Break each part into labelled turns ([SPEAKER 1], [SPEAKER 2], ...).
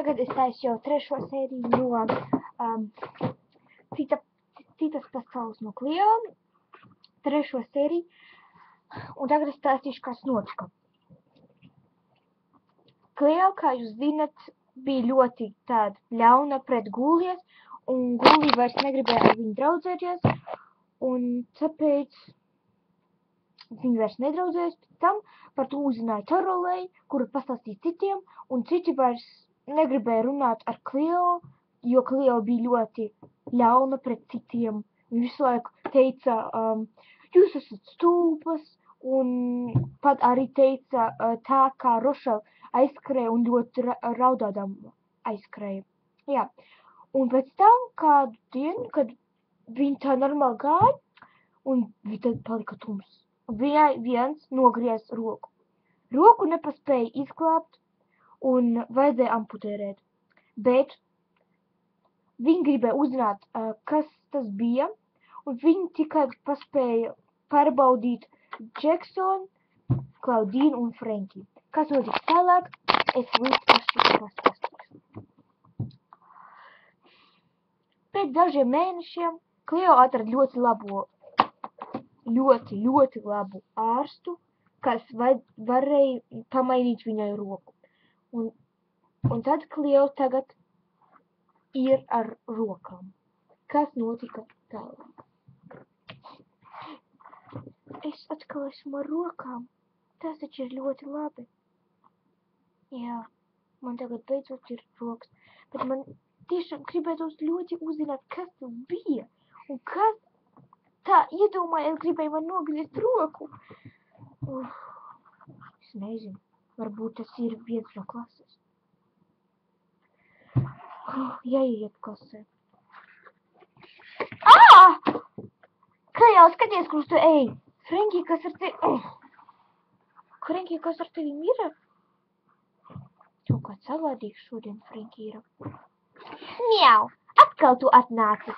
[SPEAKER 1] tagad es taisu jau 3. sēriju no citas pasaules no Cleo. 3. sēriju. Un tagad es stāstīšu, kas notika. Cleo, kā jūs zinat, bija ļoti tāda ļauna pret Gūlies, un Gūlija vairs negribēja ar viņu draudzēties, un tāpēc viņi vairs nedraudzējās. Pēc tam par to uzzināja Torolei, kura pastāstīja citiem, un citi vairs negribēja runāt ar Cleo, jo Cleo bija ļoti ļauna pret citiem. Viņa visu laiku teica, jūs esat stulbas, un pat arī teica tā, kā Rošela aizskrēja un ļoti raudādām aizskrēja. Jā. Un pēc tam kādu dienu, kad viņa tā normāli gāja, un viņa tad palika tums. Un viņai viens nogriez roku. Roku nepaspēja izglābt un vajadzēja amputēt. Bet viņa gribēja uzzināt, kas tas bija, un viņa tikai paspēja pārbaudīt Jacksonu, Klaudīnu un Frenkiju. Kas notiks tālāk, es līdz pastāstīšu. Pēc dažiem mēnešiem Cleo atrada ļoti labu ārstu, kas varēja pamainīt viņai roku. Un tad Cleo tagad ir ar rokām. Kas notika tālāk? Es atkal esmu ar rokām. Tas taču ir ļoti labi. Jā, man tagad beidzot ir rokas. Bet man tiešām gribētos ļoti uzzināt, kas tas bija. Un kas tā iedomājies gribēja man nogriezt roku. Es nezinu. Varbūt tas ir viens no klases. Jāiet klasē. Cleo, skaties, kurš tu ej. Frenki, kas ar tevi? Frenki, kas ar tevi ir? Kaut kā savādīgs šodien, Frenki, ir. Mjau, atkal tu atnāci.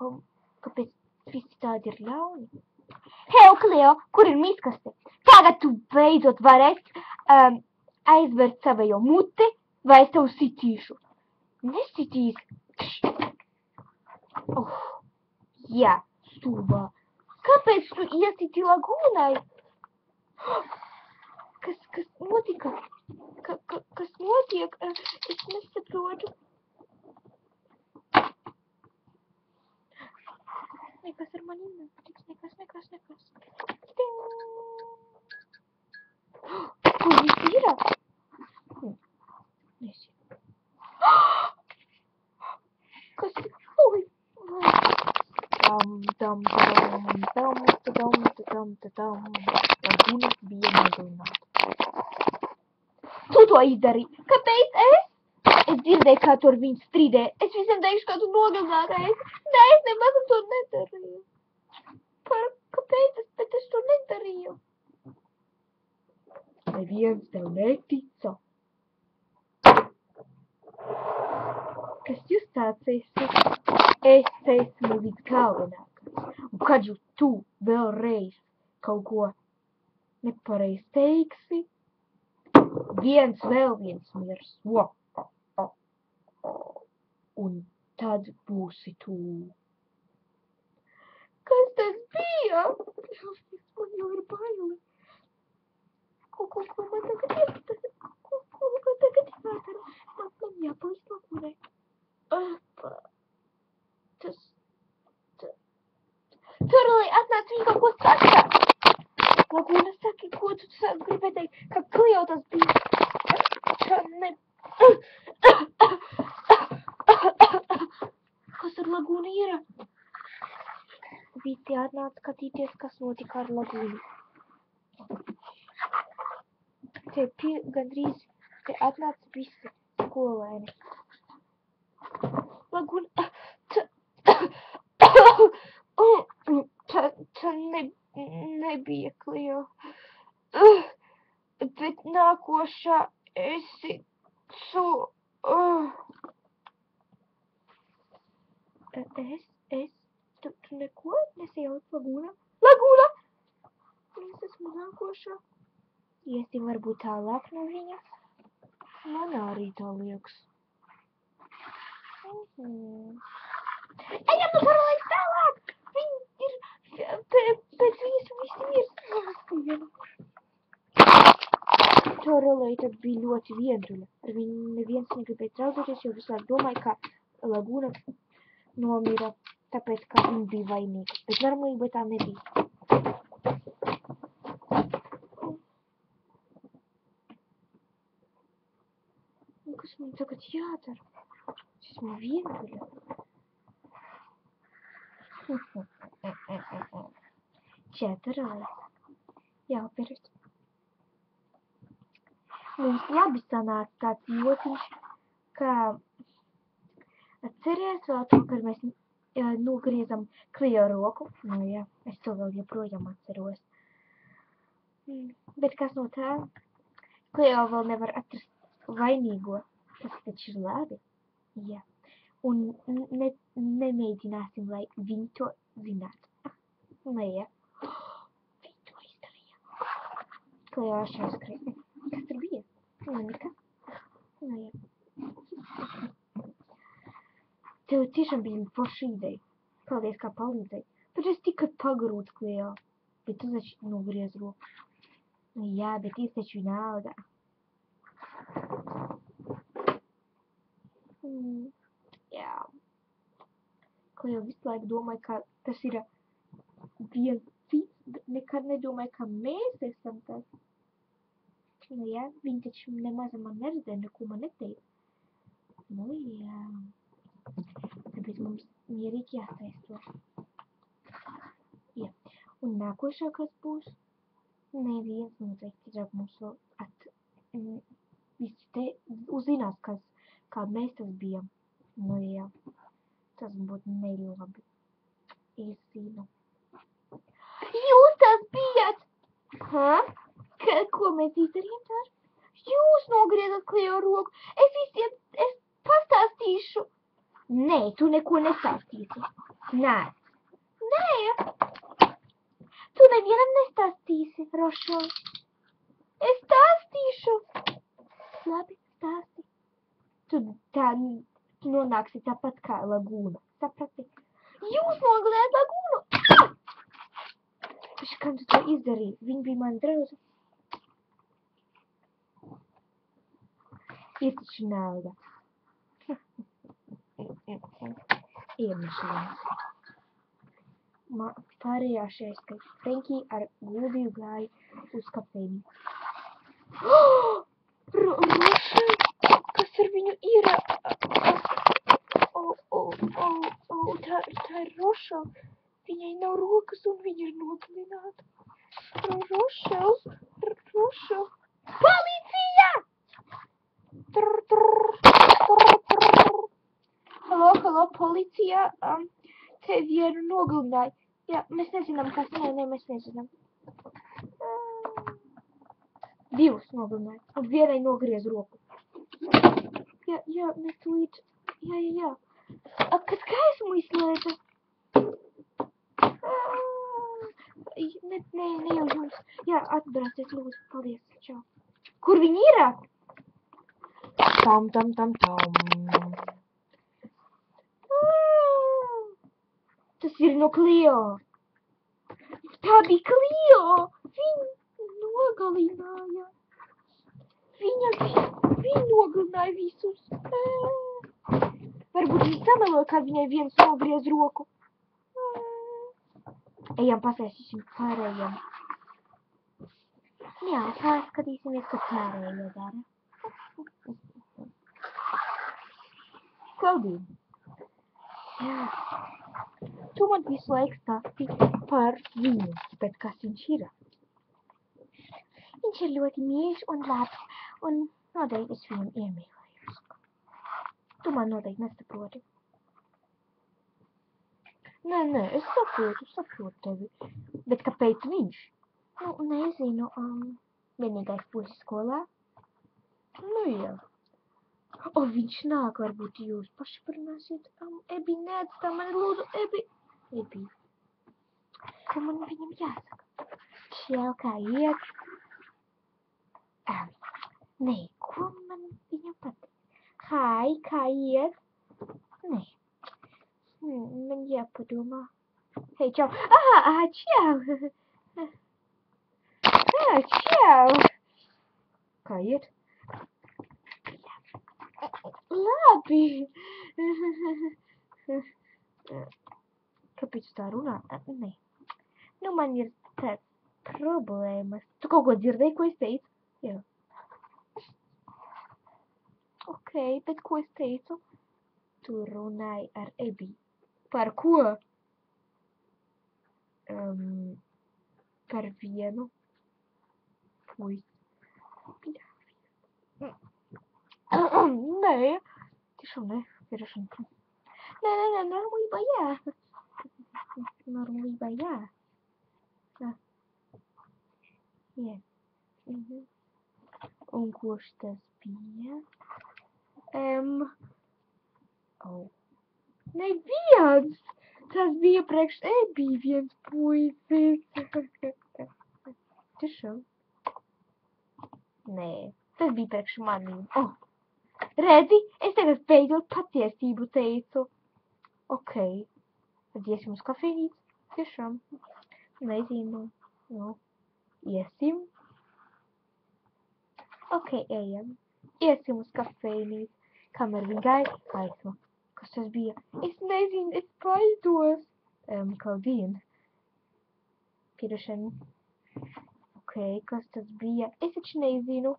[SPEAKER 1] Kāpēc visi tādi ir ļauni? Hei, Cleo, kur ir miskaste? Tagad tu beidzot varēsi aizvērt savējo muti, vai es tev sitīšu? Nesitīs. Jā, stulbā. Kāpēc tu iesiti lagūnai? Kas notika? Kas notiek? Es nesaprotu. Nekas ar maniem nenotiks. Nekas. Ting! Kur viss ir? Nezinu. Kas ir? Oi! Lagūna bija nogalināta. Tu to izdarīji. Kāpēc es? Es dzirdēju, kā tu ar viņu strīdēji. Es visiem teikšu, kā tu nogalināji. Nē, es nemaz to nedarīju. Kāpēc? Bet es to nedarīju. Neviens tev netica. Kas jūs tāds esi? Es esmu visgalvenākais. Un kad jūs tu vēlreiz kaut ko nepareizi teiksi, viens mirs. Un tad būsi tu. Kas tas bija? Man jau ir baili. Ko man tagad jādara? Ko man tagad jādara? Man jāpalīdz lagūnai. Torolei, atnāc, viņa kaut ko saka. Lagūna saka, ko tu gribēji teikt, ka Cleo tas bija. Kas ar lagūnu ir? Visi atnāc skatīties, kas notika ar lagūnu. Te gandrīz te atnāc visi skolēni. Lagūna... Tā nebija Cleo. Bet nākošā esi tu... Tu neko nesajauc Lagūna? Lagūna! Es esmu nākošā. Iesim varbūt tālāk no viņas. Man arī tā liekas. Ejam nu parolēs tālāk! Viņi ir, pēc viņas visi ir sāstīvi. Torolēta bija ļoti vientuļa. Ar viņu neviens negribēja draudzēties, jo visu laiku domāja, ka Laguna nomira, tāpēc, ka viņa bija vainīga. Bet normālībā tā nebija. Un kas man tagad jādara? Es esmu vientuļa. Četrājas. Jāpirkt. Mums labi sanāca tāds jotiņš, ka atceries vēl to, kad mēs nogriezam Kleo roku. Nu jā, es to vēl joprojām atceros. Bet kas no tā? Kleo vēl nevar atrast vainīgo. Tas taču ir labi. Jā. Un nemēģināsim, lai viņi to zinātu. Nu jā. Viņi to izdarīja. Kleo ašās skrēja. Kas tur bija? Nu, nekas. Nu, jā. Tev tiešām bija forša ideja. Paldies, kā palīdzēji. Bet es tikai pagrūtu, Kleo. Bet tu taču nogriez roku. Nu, jā, bet es taču naudā. Jā. Kleo visu laiku domāja, ka tas ir viens cits, bet nekad nedomāja, ka mēs esam tas. Nu jā, viņi taču nemaz man neredzēja, neko man neteica. Nu jā. Tāpēc mums mierīgi jāstājas to. Jā. Un nākošā, kas būs, neviens noteikti draugi mums vēl uzzinās, kā mēs tas bijām. Nu jā. Tas būtu nelabi. Es zinu. Jūs tas bijat! Hā? Ko mēs izdarījām tā? Jūs nogriezat Kleo roku. Es pastāstīšu. Nē, tu neko nestāstīsi. Nē. Nē. Tu nevienam nestāstīsi, Rošo. Es stāstīšu. Labi, stāsti. Tu nonāksi tāpat kā Laguna. Saprati? Jūs nogalējāt Lagunu. Kam tu to izdarīji? Viņa bija mana draudzene. Ir taču nauda. Iemešļiem. Pārējā šeit, ka Frenki ar Guldiju gāja uz kafejni. Roša, kas ar viņu ir? Tā ir Roša. Viņai nav rokas un viņa ir nogalināta. Roša. Policija! Halo, policija. Te vienu nogalināja. Jā, mēs nezinām, kas. Nē, mēs nezinām. Divus nogalināja. Un vienai nogriez roku. Jā, mēs tūlīt. Jā. Kad gaismu izslēdza? Ne jau jums. Jā, atbrācies, lūdzu. Paldies. Čau. Kur viņi ir? Tam. Tas ir no Kleo. Tā bija Kleo. Viņa nogalināja. Viņa nogalināja visus. Varbūt viņa sameloja, kad viņai viens nogriez roku. Ejam pasēsīsim pārējiem. Jā, paskatīsimies, ko pārējie dara. Kaldīgi. Jā. Tu man visu laiku stāstīji par viņu, bet kas viņš ir? Viņš ir ļoti mīļš un labs, un noteikti es viņam iemīlējos. Tu man noteikti nesaproti. Nē, es saprotu tevi. Bet kāpēc viņš? Nu, nezinu, vienīgais puisis skolā. Nu, jā. Viņš nāk, varbūt jūs paši parunāsiet. Ebi, neatstā mani, lūdzu, Ebi. Ko man viņam jāsaka? Čēl kā iet. Nē, ko man Hai, kā iet? Nē. Man jāpadomā. Hei, čau. Čau. Čau. Kā iet? Labi. Kāpēc tā runā? Nē. Nu, man ir tāds problēmas. Tu kaut ko dzirdēji, ko es teicu? Jā. Ok, bet ko es teicu? Tu runāji ar Ebiju. Par ko? Par vienu puisi. Nē, tiešām ne. Nē, normālībā jā. Normālībā jā. Jā. Un kurš tas bija? Neviens! Tas bija priekš Ebija viens puisis. Tiešām? Nē, tas bija priekš manīm. Redzi, es tagad beidzot patiesību teicu. Ok. Tad iesim uz kafejnīcu? Tiešām? Nezinu. Nu, iesim. Ok, ejam. Iesim uz kafejnīcu. Kamēr viņi gaida, aizmu. Kas tas bija? Es nezinu, es baidos. Kaldien. Piedošana. Ok, kas tas bija? Es taču nezinu.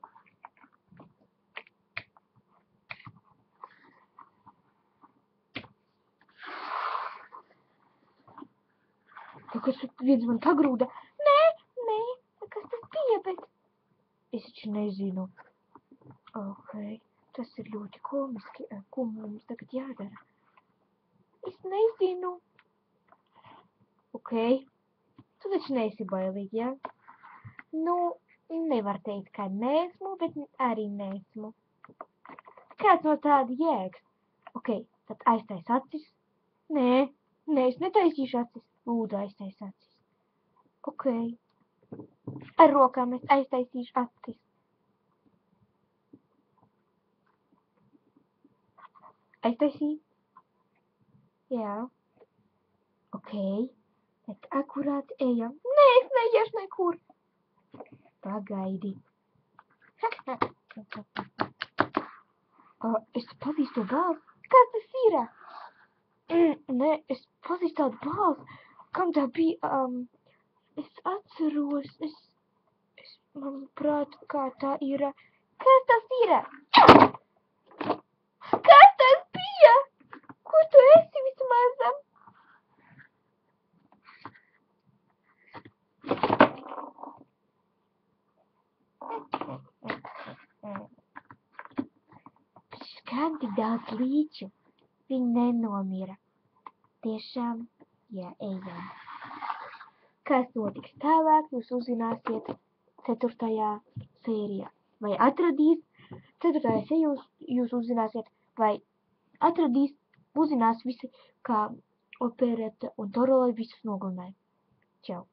[SPEAKER 1] Kas viens man pagrūda? Nē, kas tas bija, bet... Es taču nezinu. Ok, tas ir ļoti komiski. Ko mums tagad jādara? Es nezinu. Ok. Tu taču neesi bailīgi, jā? Nu, nevar teikt, ka neesmu, bet arī neesmu. Kāds no tāda jēgas? Ok, tad aiztais acis. Nē, es netaisīšu acis. Lūdzu, aiztais acis. Ok. Ar rokām es aiztaisīšu acis. Aiztaisīju? Jā. Ok. Tad akurāt ejam. Nē, es neiešu nekur. Pagaidi. Es pazīstu to balsi. Kas tas ir? Nē, es pazīstu tādu balsi. Kam tā bija? Es atceros. Manuprāt, kā tā ir. Kas tas ir? Kas tas bija? Kur tu esi vismaz? Skan tik daudz līču. Viņi nenomira. Tiešām, jā, ejam. Kas notiks tālāk, jūs uzzināsiet 4. sērijā. Vai atradīs 4. sērijā jūs uzzināsiet, vai uzzinās visi, kā Opereta un Torolai visus nogalināja. Čau!